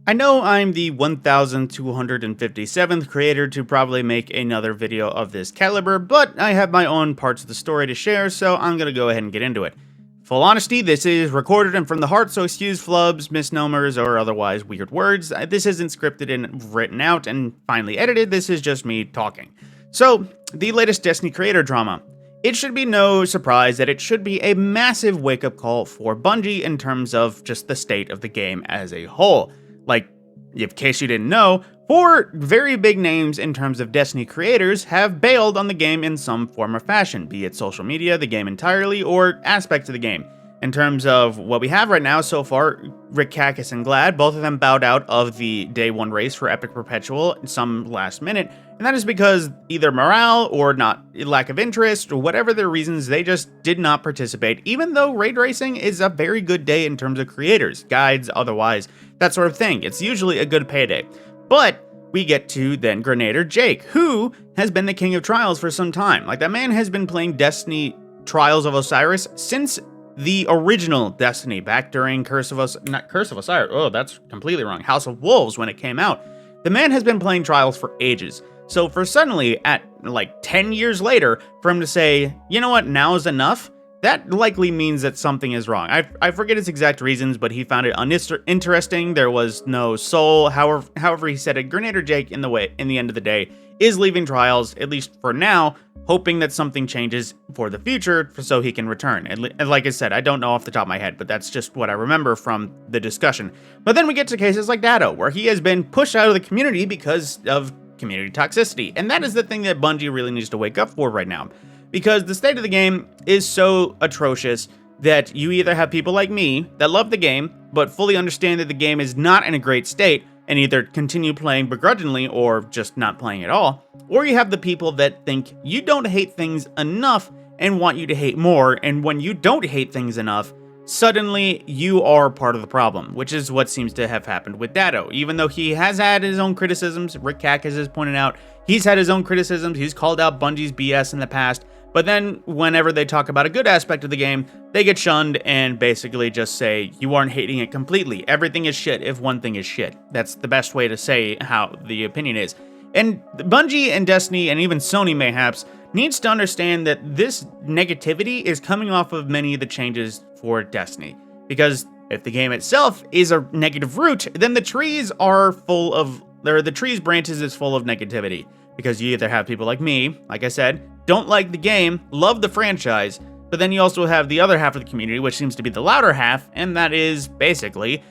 I know I'm the 1257th creator to probably make another video of this caliber, but I have my own parts of the story to share, so I'm gonna go ahead and get into it. Full honesty, this is recorded and from the heart, so excuse flubs, misnomers, or otherwise weird words. This isn't scripted and written out and finally edited, this is just me talking. So, the latest Destiny creator drama. It should be no surprise that it should be a massive wake-up call for Bungie in terms of just the state of the game as a whole. Like, in case you didn't know, 4 very big names in terms of Destiny creators have bailed on the game in some form or fashion, be it social media, the game entirely, or aspects of the game. In terms of what we have right now so far, Rick Cactus and Glad, both of them bowed out of the Day 1 race for Epic Perpetual some last minute, and that is because either morale or lack of interest or whatever their reasons, they just did not participate, even though raid racing is a very good day in terms of creators, guides, otherwise, that sort of thing. It's usually a good payday. But we get to then Grenadier Jake, who has been the king of trials for some time. Like, that man has been playing Destiny Trials of Osiris since the original Destiny, back during Curse of Osiris, oh, that's completely wrong, House of Wolves when it came out. The man has been playing Trials for ages. So for suddenly, at like 10 years later, for him to say, you know what, now is enough, that likely means that something is wrong. I forget his exact reasons, but he found it uninteresting. There was no soul. However he said it, Grenadier Jake, in the end of the day, is leaving Trials, at least for now, hoping that something changes for the future so he can return. And like I said, I don't know off the top of my head, but that's just what I remember from the discussion. But then we get to cases like Datto, where he has been pushed out of the community because of community toxicity. And that is the thing that Bungie really needs to wake up for right now. Because the state of the game is so atrocious that you either have people like me that love the game, but fully understand that the game is not in a great state, and either continue playing begrudgingly or just not playing at all, or you have the people that think you don't hate things enough and want you to hate more, and when you don't hate things enough, suddenly you are part of the problem, which is what seems to have happened with Datto. Even though he has had his own criticisms, Rick Cactus has pointed out, he's had his own criticisms, he's called out Bungie's BS in the past, but then whenever they talk about a good aspect of the game, they get shunned and basically just say, you aren't hating it completely. Everything is shit if one thing is shit. That's the best way to say how the opinion is. And Bungie and Destiny, and even Sony mayhaps, needs to understand that this negativity is coming off of many of the changes for Destiny. Because if the game itself is a negative root, then the trees are full of, or the tree's branches is full of negativity. Because you either have people like me, like I said, don't like the game, love the franchise, but then you also have the other half of the community, which seems to be the louder half, and that is basically,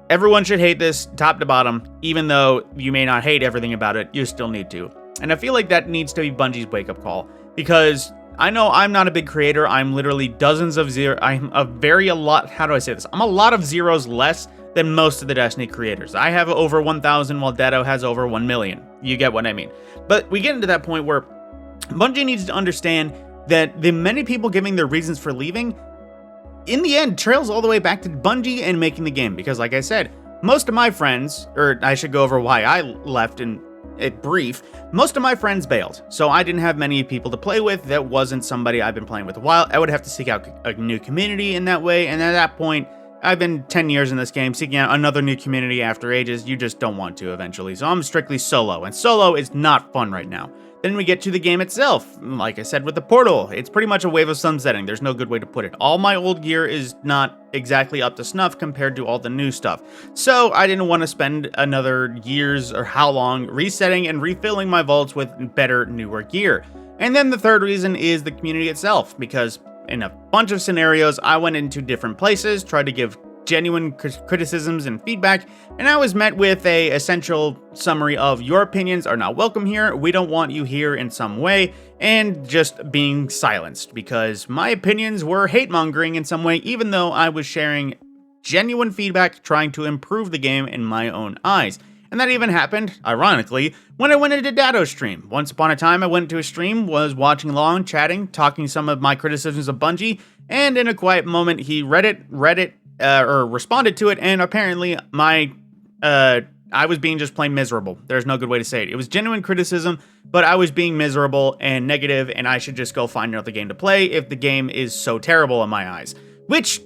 everyone should hate this top to bottom, even though you may not hate everything about it, you still need to. And I feel like that needs to be Bungie's wake-up call, because I know I'm not a big creator, I'm literally dozens of I'm a lot of zeros less than most of the Destiny creators. I have over 1,000 while Datto has over 1 million. You get what I mean. But we get into that point where Bungie needs to understand that the many people giving their reasons for leaving, in the end, trails all the way back to Bungie and making the game. Because like I said, most of my friends, or I should go over why I left in brief, most of my friends bailed. So I didn't have many people to play with. That wasn't somebody I've been playing with a while. I would have to seek out a new community in that way. And at that point, I've been 10 years in this game, seeking out another new community after ages. You just don't want to eventually. So I'm strictly solo, and solo is not fun right now. Then we get to the game itself. Like I said with the Portal, it's pretty much a wave of sunsetting. There's no good way to put it. All my old gear is not exactly up to snuff compared to all the new stuff. So I didn't want to spend another years or how long resetting and refilling my vaults with better, newer gear. And then the third reason is the community itself, because in a bunch of scenarios, I went into different places, tried to give genuine criticisms and feedback, and I was met with a essential summary of your opinions are not welcome here, we don't want you here in some way, and just being silenced because my opinions were hate-mongering in some way, even though I was sharing genuine feedback trying to improve the game in my own eyes. And that even happened, ironically, when I went into Datto's stream. Once upon a time, I went to a stream, was watching along, chatting, talking some of my criticisms of Bungie, and in a quiet moment, he read it, or responded to it, and apparently I was being just plain miserable. There's no good way to say it. It was genuine criticism, but I was being miserable and negative, and I should just go find another game to play if the game is so terrible in my eyes. Which,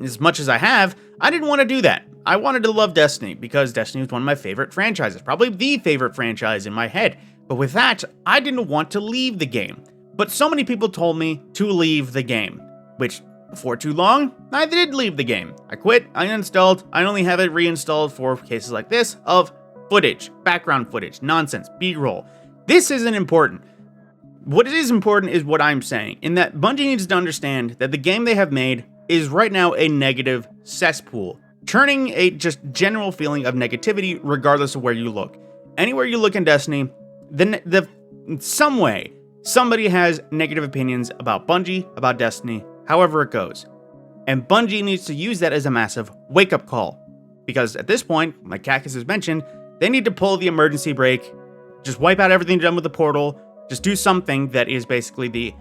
as much as I didn't want to do that. I wanted to love Destiny because Destiny was one of my favorite franchises, probably the favorite franchise in my head. But with that, I didn't want to leave the game. But so many people told me to leave the game, which before too long, I did leave the game. I quit, I uninstalled, I only have it reinstalled for cases like this of footage, background footage, nonsense, B-roll. This isn't important. What it is important is what I'm saying, in that Bungie needs to understand that the game they have made is right now a negative cesspool, churning a just general feeling of negativity regardless of where you look. Anywhere you look in Destiny, in some way, somebody has negative opinions about Bungie, about Destiny, however it goes. And Bungie needs to use that as a massive wake-up call. Because at this point, like Cactus has mentioned, they need to pull the emergency brake, just wipe out everything done with the portal, just do something that is basically the,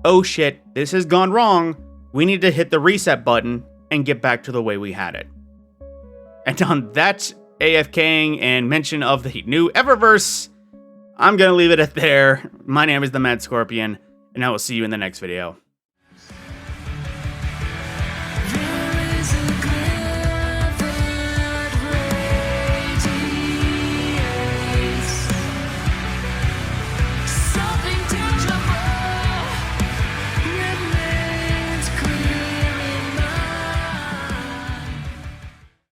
oh shit, this has gone wrong, we need to hit the reset button and get back to the way we had it. And on that AFKing and mention of the new Eververse, I'm gonna leave it at there. My name is the Mad Scorpion, and I will see you in the next video.